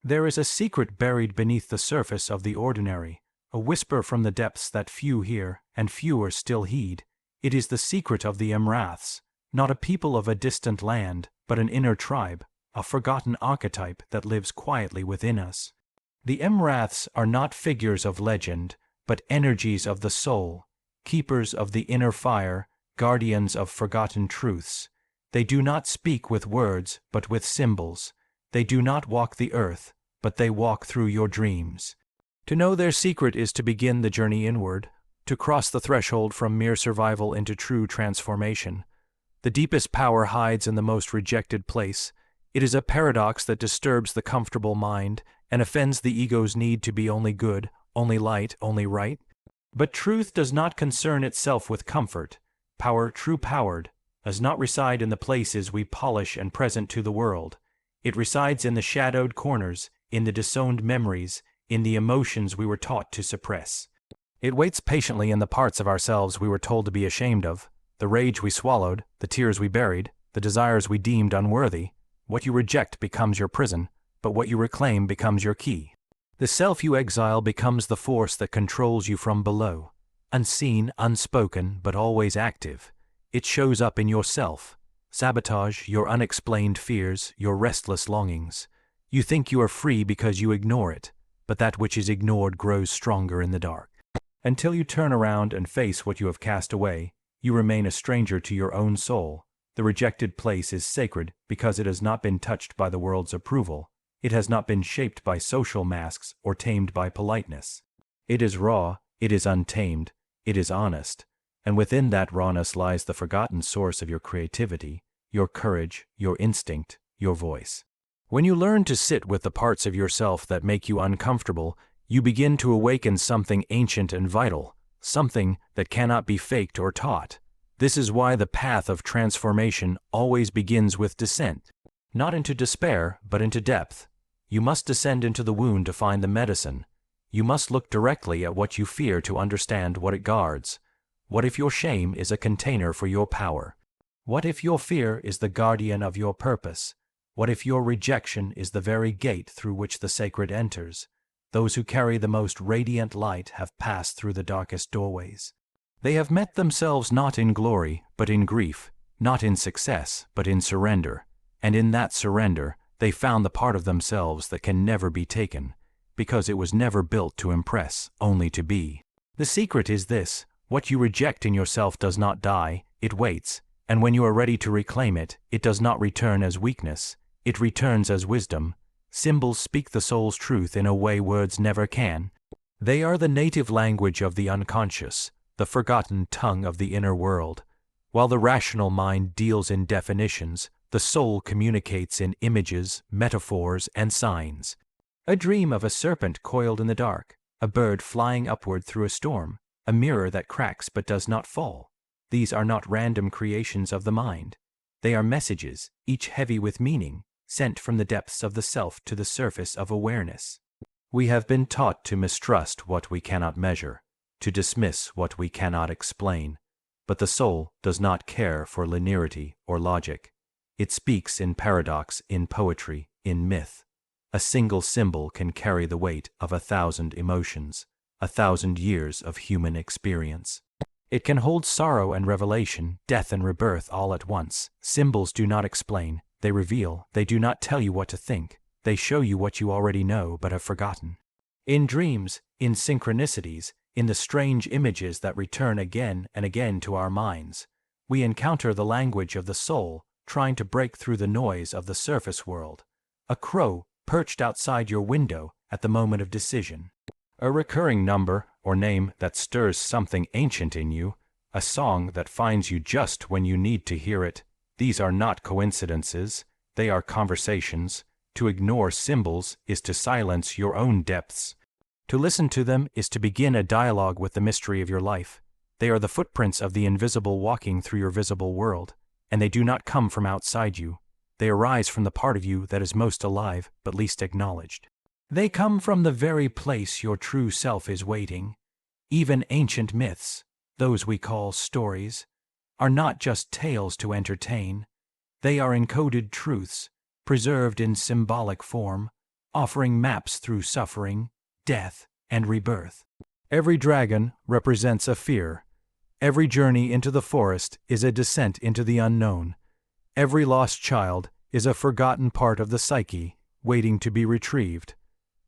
There is a secret buried beneath the surface of the ordinary, a whisper from the depths that few hear, and fewer still heed. It is the secret of the EMRATH'S, not a people of a distant land, but an inner tribe, a forgotten archetype that lives quietly within us. The EMRATH'S are not figures of legend, but energies of the soul, keepers of the inner fire, guardians of forgotten truths. They do not speak with words, but with symbols. They do not walk the earth, but they walk through your dreams. To know their secret is to begin the journey inward, to cross the threshold from mere survival into true transformation. The deepest power hides in the most rejected place. It is a paradox that disturbs the comfortable mind and offends the ego's need to be only good, only light, only right. But truth does not concern itself with comfort. Power, true power, does not reside in the places we polish and present to the world. It resides in the shadowed corners, in the disowned memories, in the emotions we were taught to suppress. It waits patiently in the parts of ourselves we were told to be ashamed of, the rage we swallowed, the tears we buried, the desires we deemed unworthy. What you reject becomes your prison, but what you reclaim becomes your key. The self you exile becomes the force that controls you from below. Unseen, unspoken, but always active. It shows up in yourself. Sabotage, your unexplained fears, your restless longings. You think you are free because you ignore it, but that which is ignored grows stronger in the dark. Until you turn around and face what you have cast away, you remain a stranger to your own soul. The rejected place is sacred because it has not been touched by the world's approval. It has not been shaped by social masks or tamed by politeness. It is raw, it is untamed, it is honest, and within that rawness lies the forgotten source of your creativity, your courage, your instinct, your voice. When you learn to sit with the parts of yourself that make you uncomfortable, you begin to awaken something ancient and vital, something that cannot be faked or taught. This is why the path of transformation always begins with descent. Not into despair, but into depth. You must descend into the wound to find the medicine. You must look directly at what you fear to understand what it guards. What if your shame is a container for your power? What if your fear is the guardian of your purpose? What if your rejection is the very gate through which the sacred enters? Those who carry the most radiant light have passed through the darkest doorways. They have met themselves not in glory, but in grief, not in success, but in surrender. And in that surrender, they found the part of themselves that can never be taken, because it was never built to impress, only to be. The secret is this: what you reject in yourself does not die, it waits, and when you are ready to reclaim it, it does not return as weakness, it returns as wisdom. Symbols speak the soul's truth in a way words never can. They are the native language of the unconscious, the forgotten tongue of the inner world. While the rational mind deals in definitions, the soul communicates in images, metaphors, and signs. A dream of a serpent coiled in the dark, a bird flying upward through a storm, a mirror that cracks but does not fall. These are not random creations of the mind. They are messages, each heavy with meaning, sent from the depths of the self to the surface of awareness. We have been taught to mistrust what we cannot measure, to dismiss what we cannot explain. But the soul does not care for linearity or logic. It speaks in paradox, in poetry, in myth. A single symbol can carry the weight of 1,000 emotions, 1,000 years of human experience. It can hold sorrow and revelation, death and rebirth all at once. Symbols do not explain, they reveal. They do not tell you what to think. They show you what you already know but have forgotten. In dreams, in synchronicities, in the strange images that return again and again to our minds, we encounter the language of the soul trying to break through the noise of the surface world. A crow perched outside your window at the moment of decision. A recurring number or name that stirs something ancient in you. A song that finds you just when you need to hear it. These are not coincidences. They are conversations. To ignore symbols is to silence your own depths. To listen to them is to begin a dialogue with the mystery of your life. They are the footprints of the invisible walking through your visible world, and they do not come from outside you. They arise from the part of you that is most alive but least acknowledged. They come from the very place your true self is waiting. Even ancient myths, those we call stories, are not just tales to entertain. They are encoded truths, preserved in symbolic form. offering maps through suffering, death, and rebirth. Every dragon represents a fear. Every journey into the forest is a descent into the unknown. Every lost child is a forgotten part of the psyche, waiting to be retrieved.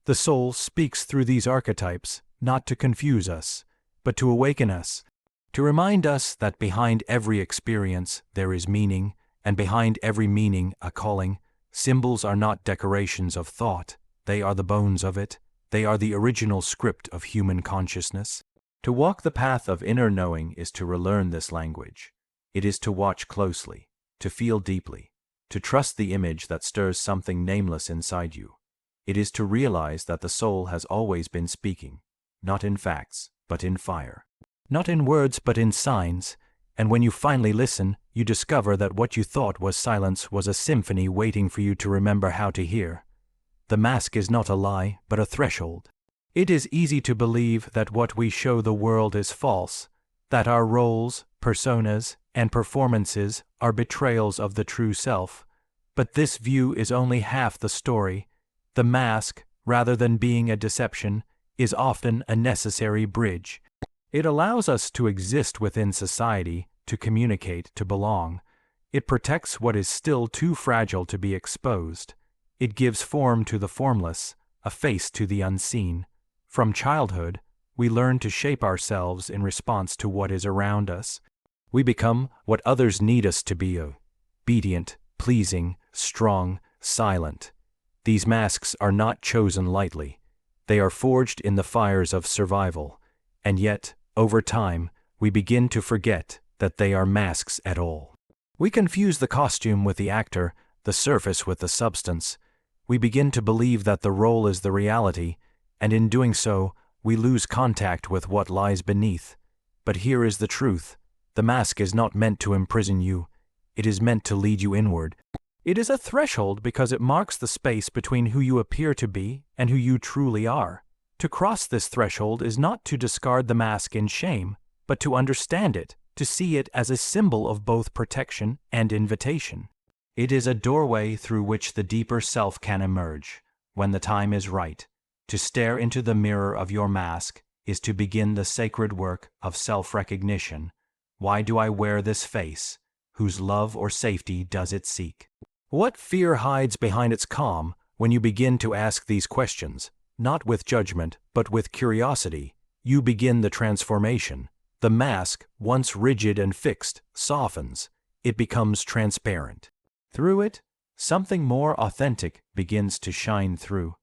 The soul speaks through these archetypes, not to confuse us, but to awaken us, to remind us that behind every experience there is meaning, and behind every meaning a calling. Symbols are not decorations of thought, they are the bones of it, they are the original script of human consciousness. To walk the path of inner knowing is to relearn this language. It is to watch closely, to feel deeply, to trust the image that stirs something nameless inside you. It is to realize that the soul has always been speaking, not in facts, but in fire. Not in words, but in signs, and when you finally listen, you discover that what you thought was silence was a symphony waiting for you to remember how to hear. The mask is not a lie, but a threshold. It is easy to believe that what we show the world is false, that our roles, personas, and performances are betrayals of the true self. But this view is only half the story. The mask, rather than being a deception, is often a necessary bridge. It allows us to exist within society, to communicate, to belong. It protects what is still too fragile to be exposed. It gives form to the formless, a face to the unseen. From childhood, we learn to shape ourselves in response to what is around us. We become what others need us to be: obedient, pleasing, strong, silent. These masks are not chosen lightly. They are forged in the fires of survival. And yet, over time, we begin to forget that they are masks at all. We confuse the costume with the actor, the surface with the substance. We begin to believe that the role is the reality, and in doing so, we lose contact with what lies beneath. But here is the truth. The mask is not meant to imprison you. It is meant to lead you inward. It is a threshold because it marks the space between who you appear to be and who you truly are. To cross this threshold is not to discard the mask in shame, but to understand it, to see it as a symbol of both protection and invitation. It is a doorway through which the deeper self can emerge, when the time is right. To stare into the mirror of your mask is to begin the sacred work of self-recognition. Why do I wear this face? Whose love or safety does it seek? What fear hides behind its calm when you begin to ask these questions? Not with judgment, but with curiosity, you begin the transformation. The mask, once rigid and fixed, softens. It becomes transparent. Through it, something more authentic begins to shine through.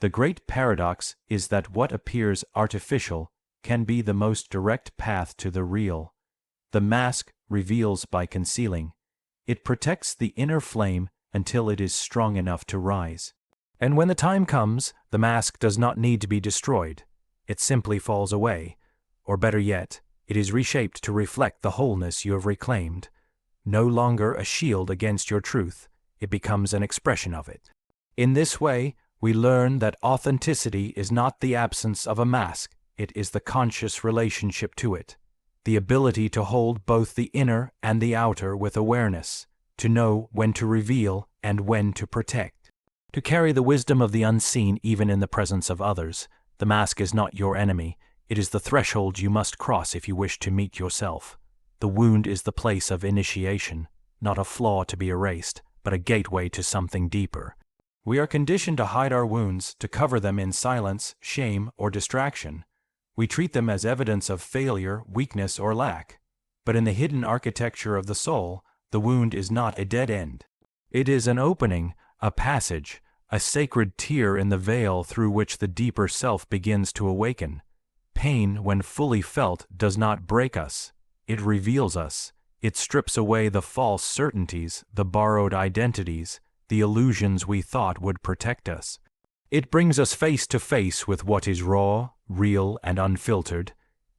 The great paradox is that what appears artificial can be the most direct path to the real. The mask reveals by concealing. It protects the inner flame until it is strong enough to rise. And when the time comes, the mask does not need to be destroyed. It simply falls away. Or better yet, it is reshaped to reflect the wholeness you have reclaimed. No longer a shield against your truth, it becomes an expression of it. In this way, we learn that authenticity is not the absence of a mask, it is the conscious relationship to it. The ability to hold both the inner and the outer with awareness, to know when to reveal and when to protect. To carry the wisdom of the unseen even in the presence of others. The mask is not your enemy, it is the threshold you must cross if you wish to meet yourself. The wound is the place of initiation, not a flaw to be erased, but a gateway to something deeper. We are conditioned to hide our wounds, to cover them in silence, shame, or distraction. We treat them as evidence of failure, weakness, or lack. But in the hidden architecture of the soul, the wound is not a dead end. It is an opening, a passage, a sacred tear in the veil through which the deeper self begins to awaken. Pain, when fully felt, does not break us. It reveals us. It strips away the false certainties, the borrowed identities, the illusions we thought would protect us. It brings us face to face with what is raw, real, and unfiltered,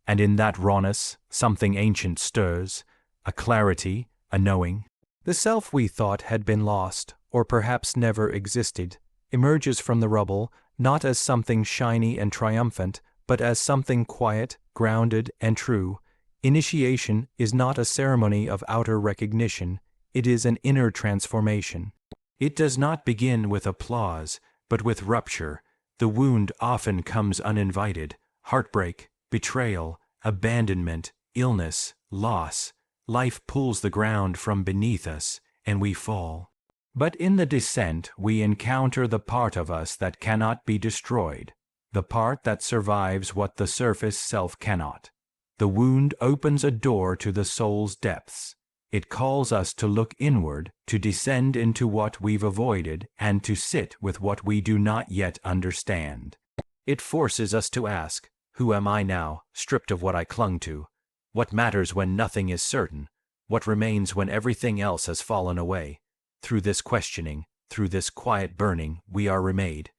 and in that rawness, something ancient stirs, a clarity, a knowing. The self we thought had been lost, or perhaps never existed, emerges from the rubble, not as something shiny and triumphant, but as something quiet, grounded, and true. Initiation is not a ceremony of outer recognition, it is an inner transformation. It does not begin with applause, But with rupture, the wound often comes uninvited. Heartbreak, betrayal, abandonment, illness, loss. Life pulls the ground from beneath us, and we fall. But in the descent, we encounter the part of us that cannot be destroyed, the part that survives what the surface self cannot. The wound opens a door to the soul's depths. It calls us to look inward, to descend into what we've avoided, and to sit with what we do not yet understand. It forces us to ask, who am I now, stripped of what I clung to? What matters when nothing is certain? What remains when everything else has fallen away? Through this questioning, through this quiet burning, we are remade.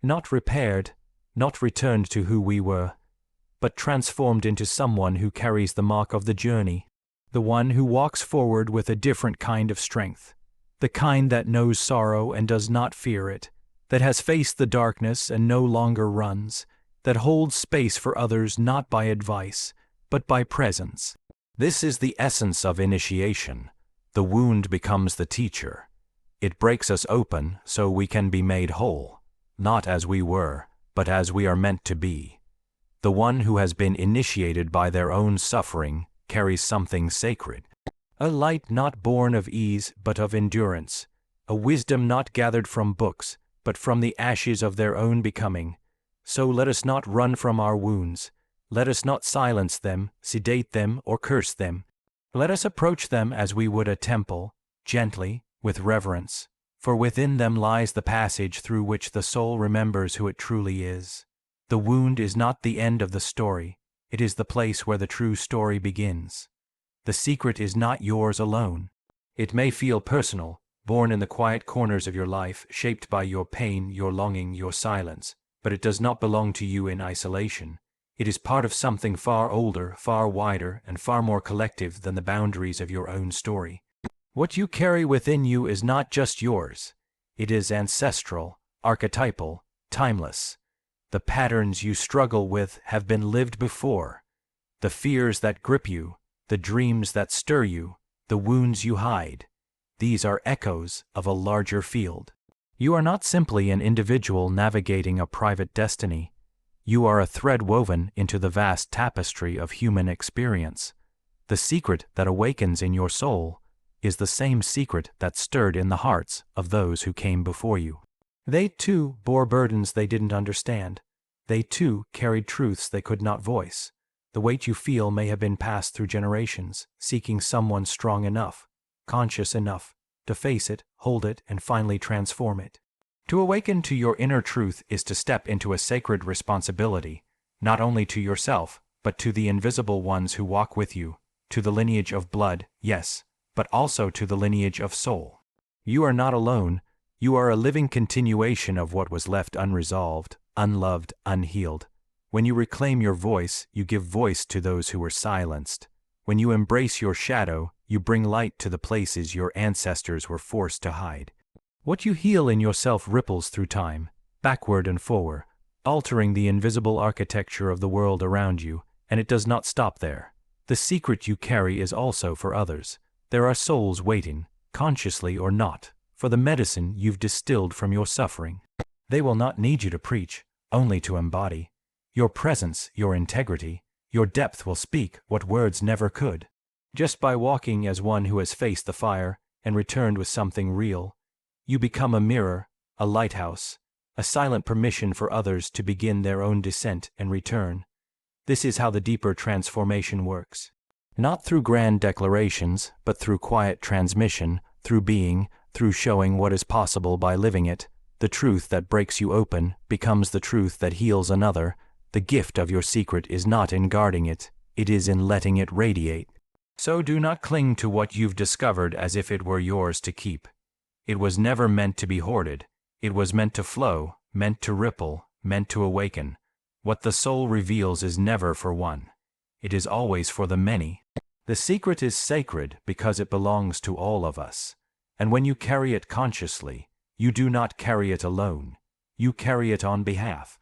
Not repaired, not returned to who we were, but transformed into someone who carries the mark of the journey, the one who walks forward with a different kind of strength, the kind that knows sorrow and does not fear it, that has faced the darkness and no longer runs, that holds space for others not by advice, but by presence. This is the essence of initiation. The wound becomes the teacher. It breaks us open so we can be made whole, not as we were, but as we are meant to be. The one who has been initiated by their own suffering carries something sacred, a light not born of ease but of endurance, a wisdom not gathered from books but from the ashes of their own becoming. So let us not run from our wounds. Let us not silence them, sedate them, or curse them. Let us approach them as we would a temple, gently, with reverence, for within them lies the passage through which the soul remembers who it truly is. The wound is not the end of the story, it is the place where the true story begins. The secret is not yours alone. It may feel personal, born in the quiet corners of your life, shaped by your pain, your longing, your silence, but it does not belong to you in isolation. It is part of something far older, far wider, and far more collective than the boundaries of your own story. What you carry within you is not just yours. It is ancestral, archetypal, timeless. The patterns you struggle with have been lived before. The fears that grip you, the dreams that stir you, the wounds you hide. These are echoes of a larger field. You are not simply an individual navigating a private destiny. You are a thread woven into the vast tapestry of human experience. The secret that awakens in your soul is the same secret that stirred in the hearts of those who came before you. They too bore burdens they didn't understand. They too carried truths they could not voice. The weight you feel may have been passed through generations, seeking someone strong enough, conscious enough, to face it, hold it, and finally transform it. To awaken to your inner truth is to step into a sacred responsibility, not only to yourself, but to the invisible ones who walk with you, to the lineage of blood, yes, but also to the lineage of soul. You are not alone. You are a living continuation of what was left unresolved, unloved, unhealed. When you reclaim your voice, you give voice to those who were silenced. When you embrace your shadow, you bring light to the places your ancestors were forced to hide. What you heal in yourself ripples through time, backward and forward, altering the invisible architecture of the world around you, and it does not stop there. The secret you carry is also for others. There are souls waiting, consciously or not, for the medicine you've distilled from your suffering. They will not need you to preach, only to embody. Your presence, your integrity, your depth will speak what words never could. Just by walking as one who has faced the fire and returned with something real, you become a mirror, a lighthouse, a silent permission for others to begin their own descent and return. This is how the deeper transformation works. Not through grand declarations, but through quiet transmission, through being, through showing what is possible by living it. The truth that breaks you open becomes the truth that heals another. The gift of your secret is not in guarding it, it is in letting it radiate. So do not cling to what you've discovered as if it were yours to keep. It was never meant to be hoarded. It was meant to flow, meant to ripple, meant to awaken. What the soul reveals is never for one. It is always for the many. The secret is sacred because it belongs to all of us. And when you carry it consciously, you do not carry it alone. You carry it on behalf.